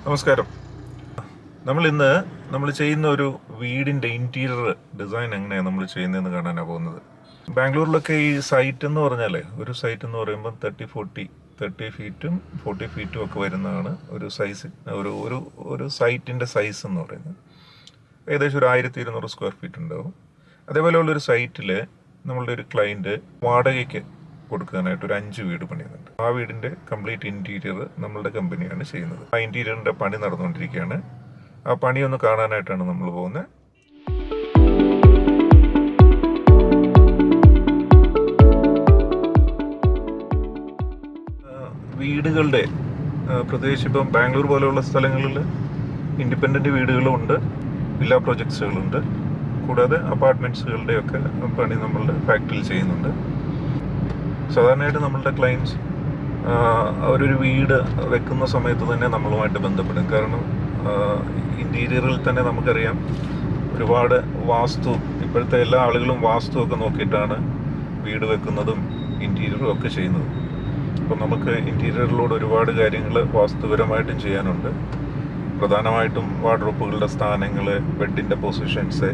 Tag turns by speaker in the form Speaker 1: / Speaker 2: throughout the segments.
Speaker 1: നമസ്കാരം. നമ്മൾ ചെയ്യുന്ന ഒരു വീടിൻ്റെ ഇൻറ്റീരിയർ ഡിസൈൻ എങ്ങനെയാണ് നമ്മൾ ചെയ്യുന്നതെന്ന് കാണാനാണ് പോകുന്നത്. ബാംഗ്ലൂരിലൊക്കെ ഈ സൈറ്റ് എന്ന് പറഞ്ഞാൽ ഒരു സൈറ്റ് എന്ന് പറയുമ്പോൾ 30 ഫീറ്റും 40 ഫീറ്റും ഒക്കെ വരുന്നതാണ് ഒരു സൈസ്. ഒരു സൈറ്റിൻ്റെ സൈസ് എന്ന് പറയുന്നത് ഏകദേശം ഒരു 1200 സ്ക്വയർ ഫീറ്റ് ഉണ്ടാവും. അതേപോലെയുള്ളൊരു സൈറ്റിൽ നമ്മളുടെ ഒരു ക്ലയൻറ്റ് വാടകയ്ക്ക് കൊടുക്കാനായിട്ട് ഒരു 5 വീട് പണിയുന്നുണ്ട്. ആ വീടിൻ്റെ കംപ്ലീറ്റ് ഇൻറ്റീരിയർ നമ്മളുടെ കമ്പനിയാണ് ചെയ്യുന്നത്. ആ ഇൻറ്റീരിയറിൻ്റെ പണി നടന്നുകൊണ്ടിരിക്കുകയാണ്. ആ പണിയൊന്ന് കാണാനായിട്ടാണ് നമ്മൾ പോകുന്നത്. വീടുകളുടെ പ്രത്യേകിച്ച് ഇപ്പം ബാംഗ്ലൂർ പോലെയുള്ള സ്ഥലങ്ങളിൽ ഇൻഡിപെൻഡൻറ്റ് വീടുകളുമുണ്ട്, വില്ല പ്രൊജക്ട്സുകളുണ്ട്, കൂടാതെ അപ്പാർട്ട്മെൻറ്റ്സുകളുടെയൊക്കെ പണി നമ്മളുടെ ഫാക്ടറിയിൽ ചെയ്യുന്നുണ്ട്. സാധാരണയായിട്ട് നമ്മളുടെ ക്ലയൻറ്റ്സ് അവരൊരു വീട് വെക്കുന്ന സമയത്ത് തന്നെ നമ്മളുമായിട്ട് ബന്ധപ്പെടും. കാരണം ഇൻറ്റീരിയറിൽ തന്നെ നമുക്കറിയാം ഒരുപാട് ഇപ്പോഴത്തെ എല്ലാ ആളുകളും വാസ്തുവൊക്കെ നോക്കിയിട്ടാണ് വീട് വെക്കുന്നതും ഇൻറ്റീരിയറും ഒക്കെ ചെയ്യുന്നത്. അപ്പം നമുക്ക് ഇൻറ്റീരിയറിലൂടെ ഒരുപാട് കാര്യങ്ങൾ വാസ്തുപരമായിട്ടും ചെയ്യാനുണ്ട്. പ്രധാനമായിട്ടും വാർഡ്രോബുകളുടെ സ്ഥാനങ്ങൾ, ബെഡിൻ്റെ പൊസിഷൻസ്,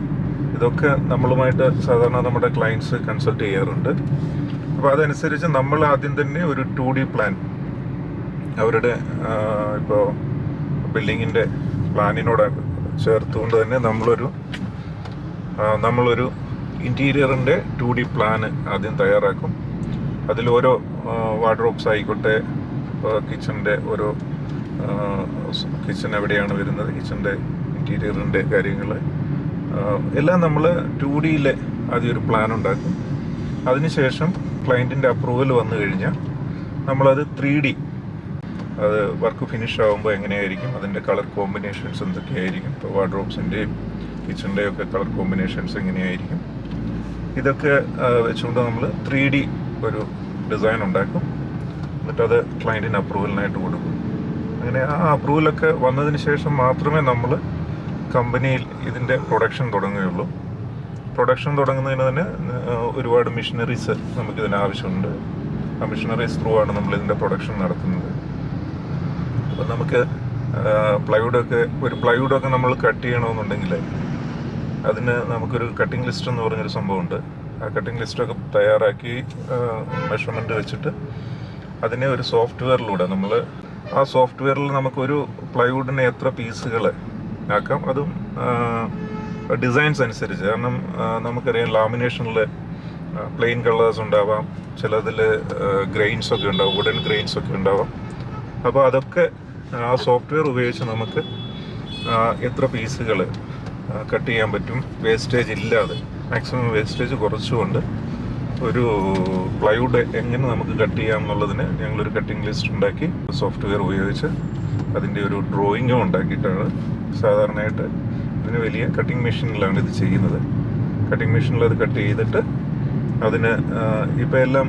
Speaker 1: ഇതൊക്കെ നമ്മളുമായിട്ട് സാധാരണ നമ്മുടെ ക്ലയൻറ്റ്സ് കൺസൾട്ട് ചെയ്യാറുണ്ട്. അപ്പോൾ അതനുസരിച്ച് നമ്മൾ ആദ്യം തന്നെ ഒരു 2D പ്ലാൻ അവരുടെ ഇപ്പോൾ ബിൽഡിങ്ങിൻ്റെ പ്ലാനിനോട് ചേർത്തുകൊണ്ട് തന്നെ നമ്മളൊരു ഇൻറ്റീരിയറിൻ്റെ 2D പ്ലാൻ ആദ്യം തയ്യാറാക്കും. അതിൽ ഓരോ വാർഡ്രോബ്സ് ആയിക്കോട്ടെ, കിച്ചൻ്റെ കിച്ചൺ എവിടെയാണ് വരുന്നത്, കിച്ചൻ്റെ ഇൻറ്റീരിയറിൻ്റെ കാര്യങ്ങൾ എല്ലാം നമ്മൾ 2Dയിൽ ആദ്യം ഒരു പ്ലാൻ ഉണ്ടാക്കും. അതിനുശേഷം ക്ലയൻറ്റിൻ്റെ അപ്രൂവൽ വന്നു കഴിഞ്ഞാൽ നമ്മളത് 3D, അത് വർക്ക് ഫിനിഷ് ആകുമ്പോൾ എങ്ങനെയായിരിക്കും, അതിൻ്റെ കളർ കോമ്പിനേഷൻസ് എന്തൊക്കെയായിരിക്കും, ഇപ്പോൾ വാർഡ്രോബ്സിൻ്റെയും കിച്ചൻ്റെയും ഒക്കെ കളർ കോമ്പിനേഷൻസ് എങ്ങനെയായിരിക്കും, ഇതൊക്കെ വെച്ചുകൊണ്ട് നമ്മൾ 3D ഒരു ഡിസൈൻ ഉണ്ടാക്കും. എന്നിട്ടത് ക്ലയൻറ്റിന് അപ്രൂവലിനായിട്ട് കൊടുക്കും. അങ്ങനെ ആ അപ്രൂവലൊക്കെ വന്നതിന് ശേഷം മാത്രമേ നമ്മൾ കമ്പനിയിൽ ഇതിൻ്റെ പ്രൊഡക്ഷൻ തുടങ്ങുകയുള്ളൂ. പ്രൊഡക്ഷൻ തുടങ്ങുന്നതിന് തന്നെ ഒരുപാട് മെഷീനറീസ് നമുക്കിതിന് ആവശ്യമുണ്ട്. ആ മെഷീനറീസ് ത്രൂ ആണ് നമ്മളിതിൻ്റെ പ്രൊഡക്ഷൻ നടത്തുന്നത്. അപ്പോൾ നമുക്ക് പ്ലൈവുഡൊക്കെ നമ്മൾ കട്ട് ചെയ്യണമെന്നുണ്ടെങ്കിൽ അതിന് നമുക്കൊരു കട്ടിംഗ് ലിസ്റ്റ് എന്ന് പറഞ്ഞൊരു സംഭവമുണ്ട്. ആ കട്ടിംഗ് ലിസ്റ്റൊക്കെ തയ്യാറാക്കി മെഷർമെൻറ്റ് വെച്ചിട്ട് അതിനെ ഒരു സോഫ്റ്റ്വെയറിലൂടെ ആ സോഫ്റ്റ്വെയറിൽ നമുക്കൊരു പ്ലൈവുഡിനെ എത്ര പീസുകൾ ആക്കാം, അതും ഡിസൈൻസ് അനുസരിച്ച്. കാരണം നമുക്കറിയാം ലാമിനേഷനിൽ പ്ലെയിൻ കളേഴ്സ് ഉണ്ടാവാം, ചിലതിൽ ഗ്രെയിൻസ് ഒക്കെ ഉണ്ടാവും, വുഡൻ ഗ്രെയിൻസ് ഒക്കെ ഉണ്ടാവാം. അപ്പോൾ അതൊക്കെ ആ സോഫ്റ്റ്വെയർ ഉപയോഗിച്ച് നമുക്ക് എത്ര പീസുകൾ കട്ട് ചെയ്യാൻ പറ്റും, വേസ്റ്റേജ് ഇല്ലാതെ, മാക്സിമം വേസ്റ്റേജ് കുറച്ചുകൊണ്ട് ഒരു പ്ലൈവുഡ് എങ്ങനെ നമുക്ക് കട്ട് ചെയ്യാം എന്നുള്ളതിന് ഞങ്ങളൊരു കട്ടിംഗ് ലിസ്റ്റ് ഉണ്ടാക്കി സോഫ്റ്റ്വെയർ ഉപയോഗിച്ച് അതിൻ്റെ ഒരു ഡ്രോയിങ്ങും ഉണ്ടാക്കിയിട്ടാണ്. സാധാരണയായിട്ട് ഇതിന് വലിയ കട്ടിംഗ് മെഷീനിലാണ് ഇത് ചെയ്യുന്നത്. കട്ടിംഗ് മെഷീനിൽ അത് കട്ട് ചെയ്തിട്ട് അതിന് ഇപ്പോൾ എല്ലാം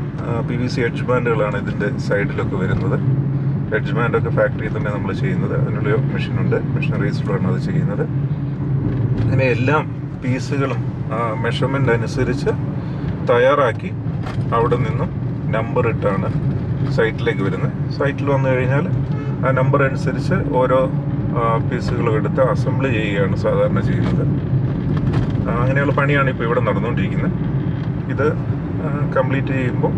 Speaker 1: PVC എഡ്ജ് ബാൻഡുകളാണ് ഇതിൻ്റെ സൈഡിലൊക്കെ വരുന്നത്. എഡ്ജ് ബാൻഡൊക്കെ ഫാക്ടറിയിൽ തന്നെ നമ്മൾ ചെയ്യുന്നത്. അതിനുള്ള മെഷീനുണ്ട്, മെഷീനറീസിലാണ് അത് ചെയ്യുന്നത്. അങ്ങനെ എല്ലാം പീസുകളും മെഷർമെൻ്റ് അനുസരിച്ച് തയ്യാറാക്കി അവിടെ നിന്നും നമ്പർ ഇട്ടാണ് സൈറ്റിലേക്ക് വരുന്നത്. സൈറ്റിൽ വന്നു കഴിഞ്ഞാൽ ആ നമ്പർ അനുസരിച്ച് ഓരോ പീസുകളും എടുത്ത് അസംബിൾ ചെയ്യുകയാണ് സാധാരണ ചെയ്യുന്നത്. അങ്ങനെയുള്ള പണിയാണ് ഇപ്പോൾ ഇവിടെ നടന്നുകൊണ്ടിരിക്കുന്നത്. ഇത് കംപ്ലീറ്റ് ചെയ്യുമ്പോൾ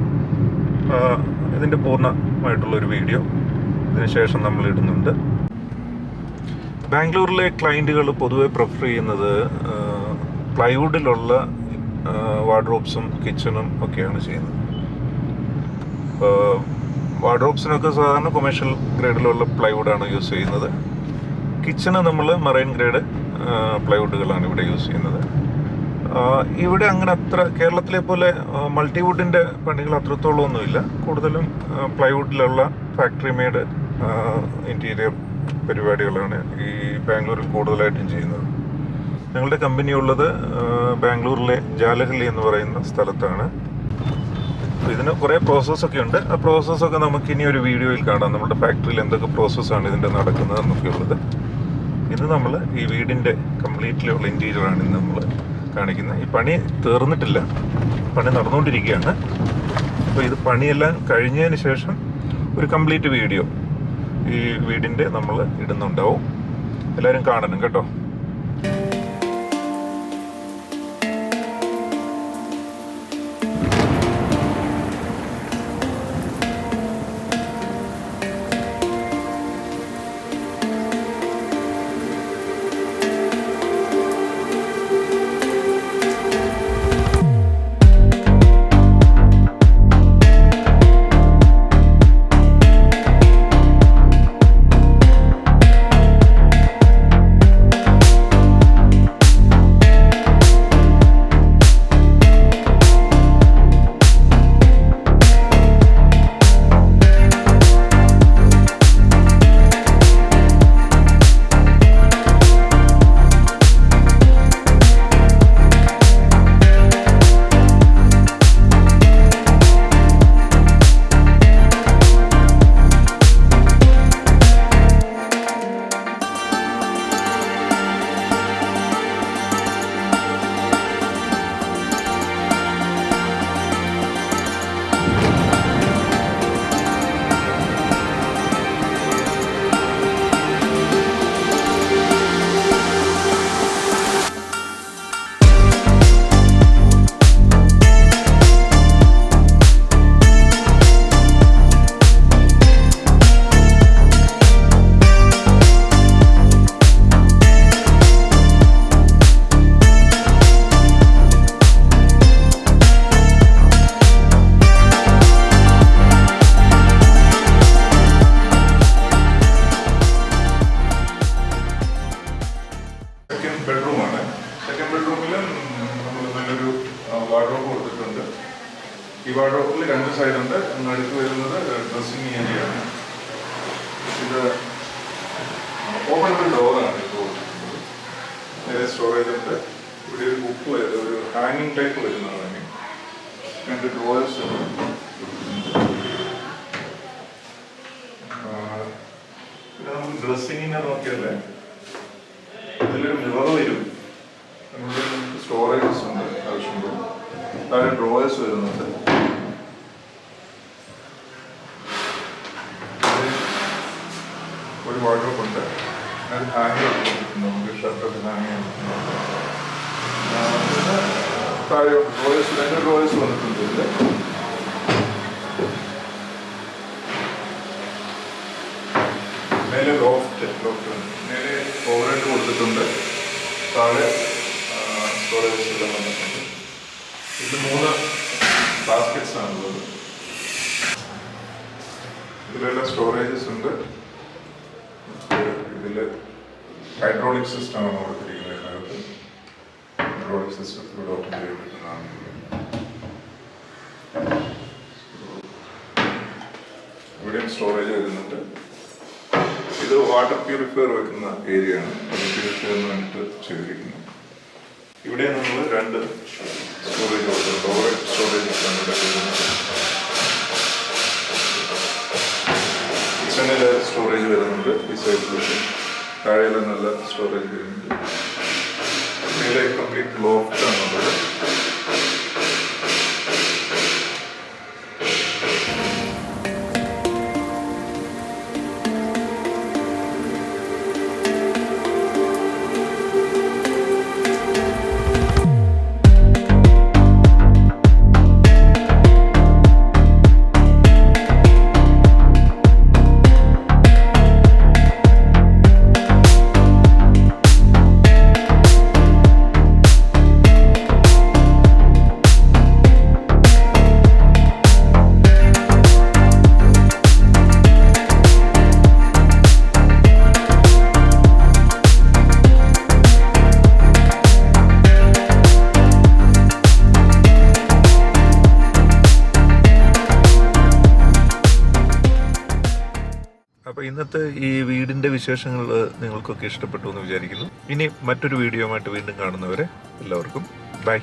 Speaker 1: ഇതിൻ്റെ പൂർണ്ണമായിട്ടുള്ളൊരു വീഡിയോ ഇതിന് ശേഷം നമ്മൾ ഇടുന്നുണ്ട്. ബാംഗ്ലൂരിലെ ക്ലയൻറ്റുകൾ പൊതുവെ പ്രിഫർ ചെയ്യുന്നത് പ്ലൈവുഡിലുള്ള വാർഡ്രോബ്സും കിച്ചണും ഒക്കെയാണ് ചെയ്യുന്നത്. വാർഡ്രോബ്സിനൊക്കെ സാധാരണ കൊമേഴ്ഷ്യൽ ഗ്രേഡിലുള്ള പ്ലൈവുഡാണ് യൂസ് ചെയ്യുന്നത്. കിച്ചണ് നമ്മൾ മറൈൻ ഗ്രേഡ് പ്ലൈവുഡുകളാണ് ഇവിടെ യൂസ് ചെയ്യുന്നത്. ഇവിടെ അങ്ങനെ അത്ര കേരളത്തിലെ പോലെ മൾട്ടിവുഡിൻ്റെ പണികൾ അത്രത്തോളം ഒന്നുമില്ല. കൂടുതലും പ്ലൈവുഡിലുള്ള ഫാക്ടറി മെയ്ഡ് ഇൻറ്റീരിയർ പരിപാടികളാണ് ഈ ബാംഗ്ലൂരിൽ കൂടുതലായിട്ടും ചെയ്യുന്നത്. ഞങ്ങളുടെ കമ്പനി ഉള്ളത് ബാംഗ്ലൂരിലെ ജാലഹള്ളി എന്ന് പറയുന്ന സ്ഥലത്താണ്. ഇതിന് കുറേ പ്രോസസ്സൊക്കെ ഉണ്ട്. ആ പ്രോസസ്സൊക്കെ നമുക്കിനി ഒരു വീഡിയോയിൽ കാണാം, നമ്മുടെ ഫാക്ടറിയിൽ എന്തൊക്കെ പ്രോസസ്സാണ് ഇതിൻ്റെ നടക്കുന്നത് എന്നൊക്കെയുള്ളത്. ഇത് നമ്മൾ ഈ വീടിൻ്റെ കംപ്ലീറ്റ്ലിയുള്ള ഇൻറ്റീരിയറാണ് ഇന്ന് നമ്മൾ കാണിക്കുന്നത്. ഈ പണി തീർന്നിട്ടില്ല, പണി നടന്നുകൊണ്ടിരിക്കുകയാണ്. അപ്പോൾ ഇത് പണിയെല്ലാം കഴിഞ്ഞതിന് ശേഷം ഒരു കംപ്ലീറ്റ് വീഡിയോ ഈ വീടിൻ്റെ നമ്മൾ ഇടുന്നുണ്ടാവും. എല്ലാവരും കാണണം കേട്ടോ. ബെഡ്റൂമാണ്. സെക്കൻഡ് ബെഡ്റൂമിലും നമ്മൾ നല്ലൊരു വാർഡ്രോബ് കൊടുത്തിട്ടുണ്ട്. ഈ വാർഡ്രോബിൽ 2 സൈഡുണ്ട്. അടുത്ത് വരുന്നത് ഡ്രസ്സിങ് ഏരിയയാണ്. ഇത് ഓപ്പൺ ഡോറാണ് ഇപ്പോൾ. നേരെ സ്റ്റോറേജ് ഉണ്ട്. ഇവിടെ ഒരു ബുക്ക് ഒരു ഹാങ്ങിങ് ടൈപ്പ് വരുന്നതാണ്. 2 ഡ്രോയേഴ്സ് ഉണ്ട്. പിന്നെ നമുക്ക് ഡ്രസ്സിങ്ങിനെ നോക്കിയല്ലേ ഇതിലൊരു മിറർ വരും. നമുക്ക് സ്റ്റോറേജസ് ഉണ്ട് ആവശ്യമുണ്ട്. താഴെ ഡ്രോയേഴ്സ് വരുന്നുണ്ട്. ഒരു വാർഡ്രോബ് ഉണ്ട്. അത് ഹാങ് കൊടുത്തിട്ടുണ്ട്. നമുക്ക് ഷർട്ടൊക്കെ ഹാങ് ചെയ്യാൻ താഴെ ഡ്രോയേഴ്സ് 2 ഡ്രോയേഴ്സ് വന്നിട്ടുണ്ട് ഇതിൽ. മേലെ ലോഫ്റ്റ് മേലെ ഓവർഹെഡ് കൊടുത്തിട്ടുണ്ട്. താഴെ സ്റ്റോറേജ് എല്ലാം വന്നിട്ടുണ്ട്. ഇത് 3 ബാസ്ക്കറ്റ്സ് ആണുള്ളത്. ഇതിലെല്ലാം സ്റ്റോറേജസ് ഉണ്ട്. ഇതിൽ ഹൈഡ്രോളിക് സിസ്റ്റമാണ് കൊടുത്തിരിക്കുന്നത്. ഇതിനകത്ത് ഹൈഡ്രോളിക് സിസ്റ്റത്തിലൂടെ ഓപ്പൺ ചെയ്ത് കിട്ടുന്നതാണ്. ഇവിടെയും സ്റ്റോറേജ് വരുന്നുണ്ട്. ഇത് വാട്ടർ പ്യൂരിഫയർ വെക്കുന്ന ഏരിയയാണ്. വാട്ടർ പ്യൂരിഫയറിന് വേണ്ടിയിട്ട് ചെയ്തിരിക്കുന്നത്. ഇവിടെ നമ്മൾ 2 സ്റ്റോറേജ് കൊടുക്കുന്നുണ്ട്. ഓവർ സ്റ്റോറേജ് ആണ് ഇവിടെ വരുന്നത്. കിച്ചണിൽ സ്റ്റോറേജ് വരുന്നുണ്ട്. ഈ സൈഡിൽ താഴെയെല്ലാം നല്ല സ്റ്റോറേജ് വരുന്നുണ്ട്. മേലെ കംപ്ലീറ്റ് ലോഫ്റ്റ് ആണുള്ളത്. അപ്പോൾ ഇന്നത്തെ ഈ വീടിൻ്റെ വിശേഷങ്ങൾ നിങ്ങൾക്കൊക്കെ ഇഷ്ടപ്പെട്ടു എന്ന് വിചാരിക്കുന്നു. ഇനി മറ്റൊരു വീഡിയോയുമായിട്ട് വീണ്ടും കാണുന്നവരെ എല്ലാവർക്കും ബൈ.